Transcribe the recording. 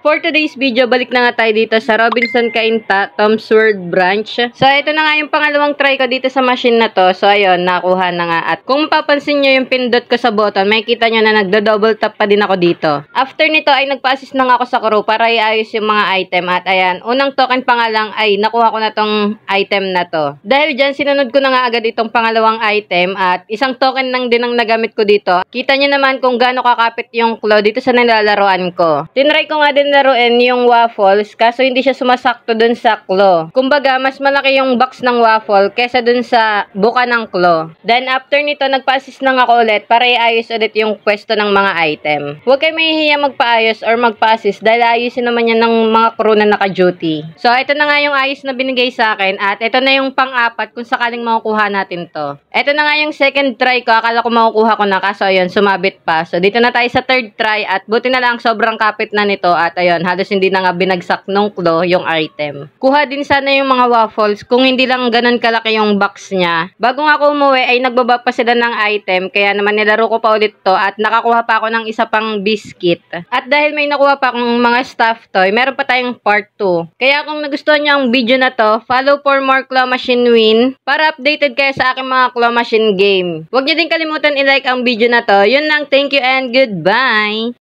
For today's video, balik na nga tayo dito sa Robinson Cainta, Tom's World branch. So, ito na nga yung pangalawang try ko dito sa machine na to. So, ayun, nakuha na nga. At kung mapapansin nyo yung pindot ko sa button, makikita nyo na nagdo-double tap pa din ako dito. After nito ay nagpa-assist na nga ako sa crew para iayos yung mga item. At ayan, unang token pa nga lang ay nakuha ko na tong item na to. Dahil dyan, sinunod ko na nga agad itong pangalawang item at isang token lang din ang nagamit ko dito. Kita nyo naman kung gaano kakapit yung claw dito sa nilalaroan ko. Tinry ko nga din laruin yung waffles kaso hindi siya sumasakto dun sa claw. Kumbaga, mas malaki yung box ng waffle kesa dun sa buka ng claw. Then after nito, nagpa-assist na nga ako ulit para iayos ulit yung pwesto ng mga item. Huwag kayo mahihiya magpa-ayos or magpa-assist dahil ayusin naman yan ng mga crew na naka-duty. So, ito na nga yung ayos na binigay sa akin at ito na yung pang-apat kung sakaling makukuha natin to. Ito na nga yung second try ko. Akala ko makukuha ko na kaso ayun, sumabit pa. So, dito na tayo sa third try at buti na lang sobrang kapit na nito at ayun, halos hindi na nga binagsak nung claw yung item. Kuha din sana yung mga waffles kung hindi lang ganun kalaki yung box niya. Bago nga ako umuwi ay nagbaba pa sila ng item kaya naman nilaro ko pa ulit to at nakakuha pa ako ng isa pang biscuit. At dahil may nakuha pa akong mga stuffed toy, meron pa tayong part 2. Kaya kung nagustuhan niyo ang video na to, follow for more claw machine win para updated kayo sa aking mga claw machine game. Huwag niyo din kalimutan i-like ang video na to. Yun lang, thank you and goodbye!